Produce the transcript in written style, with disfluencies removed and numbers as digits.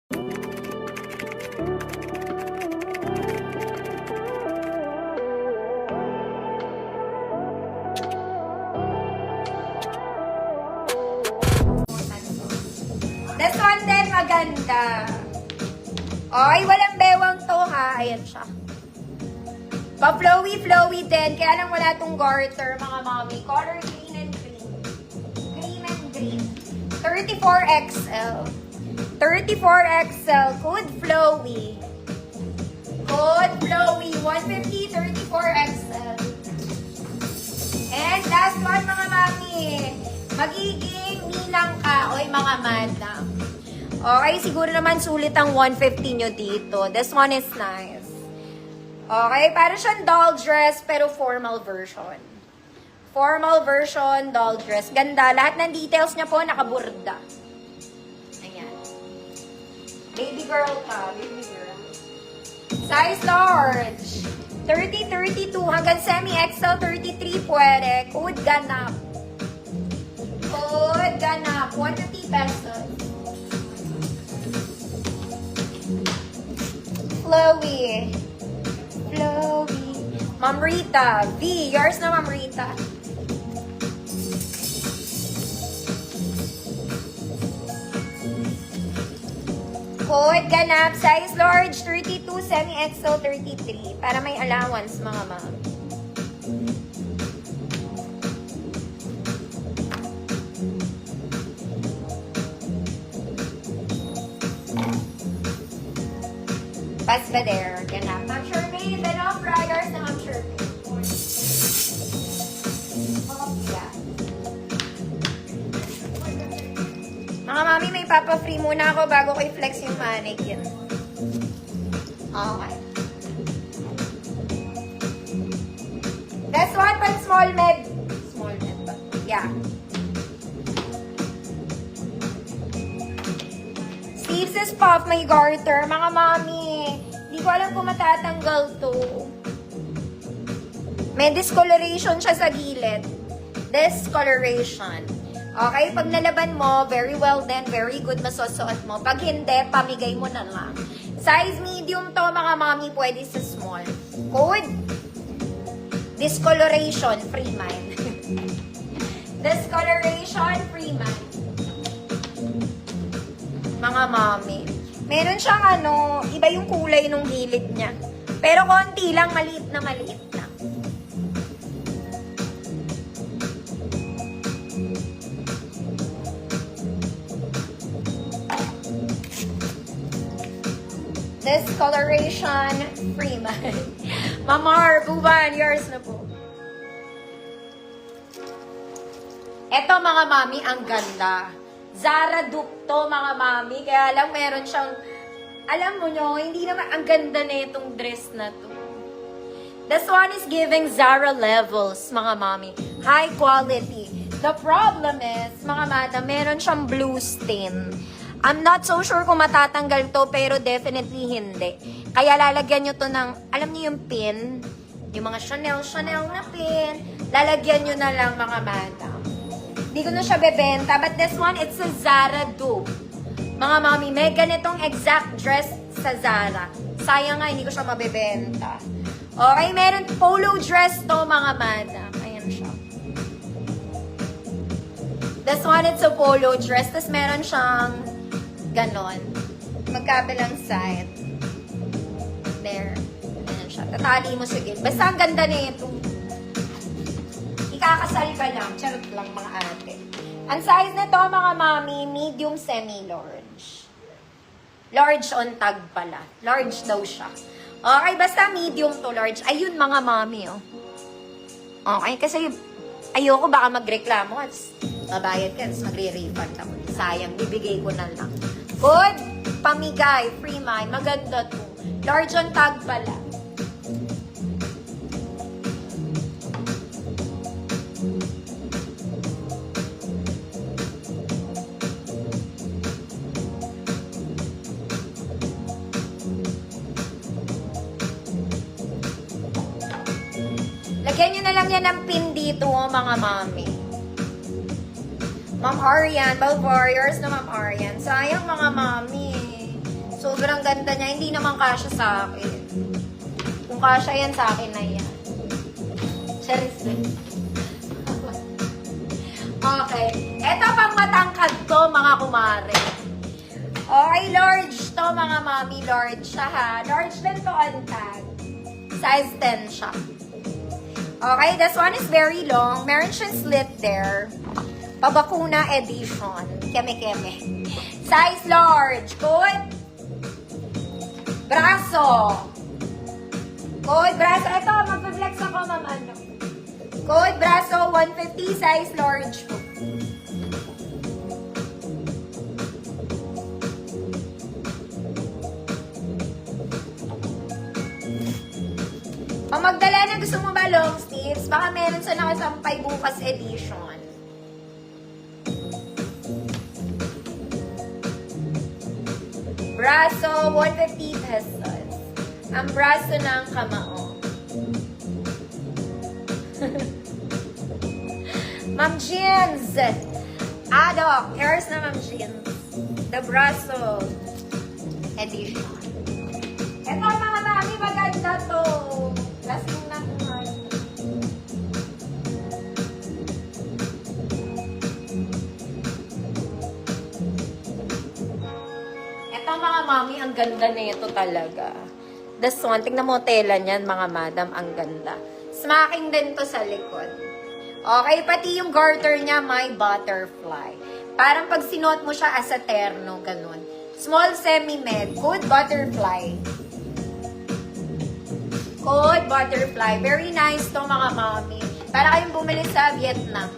This one din maganda. Ay, walang bewang to ha. Ayan siya. Pa-flowy din. Kaya lang wala tong garter, mga mami. Color green and green. Green and green. 34XL. 34XL. Code flowy. Code flowy. 150, 34XL. And last one, mga mami. Magiging ninang ka, oy mga madam. Okay, siguro naman sulit ang 150 nyo dito. This one is nice. Okay, para siyang doll dress pero formal version. Formal version, doll dress. Ganda. Lahat ng details niya po nakaburda. Ayan. Baby girl ka. Baby girl. Size large. 30, 32 hanggang semi-XL 33 pwede. Code ganap. Code ganap. 150 pesos. Flowy. Flowy. Ma'am Rita. V. Yours na, Ma'am Rita. Code ganap. Size large 32, semi-XL 33. Para may allowance, mga ma'am. Pas ba there? Ganap. Ma'am Shermaine, then off riders na Ma'am Shermaine. Mga mami, may papa-free muna ako bago ko i-flex yung mannequin. Okay. This one, pang small med. Small med ba? Yeah. Sleeves is puff, may garter. Mga mami, hindi ko alam kung matatanggal to. May discoloration siya sa gilid. Discoloration. Okay, pag nalaban mo, very well then, very good, masusuot mo. Pag hindi, pamigay mo na lang. Size medium to, mga mami, pwede sa small. Code? Discoloration, free mind. Discoloration, free mind. Mga mami. Meron siyang iba yung kulay nung gilid niya. Pero konti lang, maliit na maliit na. Discoloration, free man. Mamar, Buban, yours na po. Eto mga mami, ang ganda. Zara dupe to mga mami. Kaya lang meron siyang, alam mo nyo, hindi naman ang ganda na itong dress na to. This one is giving Zara levels, mga mami. High quality. The problem is, mga madam, meron siyang blue stain. I'm not so sure kung matatanggal to, pero definitely hindi. Kaya lalagyan nyo to ng, alam nyo yung pin? Yung mga Chanel na pin. Lalagyan nyo na lang, mga madam. Hindi ko na siya bebenta. But this one, it's a Zara dupe. Mga mami, may ganitong exact dress sa Zara. Sayang nga, hindi ko siya mabebenta. Okay, meron polo dress to, mga madam. Ayan siya. This one, it's a polo dress. Tapos meron siyang ganon. Magkabilang side. There. Ayan siya. Tatali mo sige. Basta ang ganda na ito. Ikakasal ka lang. Charot lang mga ate. Ang size nito mga mami, medium semi-large. Large on tag pala. Large daw siya. Okay, basta medium to large. Ayun mga mami, oh. Okay, kasi ayoko baka magreklamo at mabayad ka, tapos magre-refund ako. Sayang, bibigay ko na lang. Good, pamigay, free mind, maganda to. Large on tag pala. Lagyan nyo na lang yan ng pin dito, mga mami. Ma'am Arian, Bell Warriors na Ma'am Arian. Sayang mga mami. Sobrang ganda niya. Hindi naman kasya sa akin. Kung kasya yan sa akin na yan. Charis lang. Okay. Ito pang matangkad to, mga kumare. Okay, large to, mga mami. Large siya, ha. Large din to on tag. Size 10 siya. Okay, this one is very long. Meron siyang slit there. Pabakuna edition. Keme-keme. Size large. Good. Braso. Good. Braso. Ito, magpa-flex ako, ma'am. Ano? Good. Braso. 150. Size large po. Kung magdala na gusto mo ba long sleeves, baka meron sa nakasampay bukas edition. Braso, 150 pesos. Ang braso ng kamao. Ma'am Jeans! Adok, here's na Ma'am Jeans. The Braso edition. Ito mga mami, maganda to. Lasing na kumain. Ito mga mami, ang ganda nito talaga. This one, tingnan mo tela niyan mga madam, ang ganda. Smacking din to sa likod. Okay, pati yung garter niya may butterfly. Parang pag sinuot mo siya as a terno, ganun. Small semi-med, good butterfly. Good butterfly. Very nice to mga mami. Para kayong bumili sa Vietnam.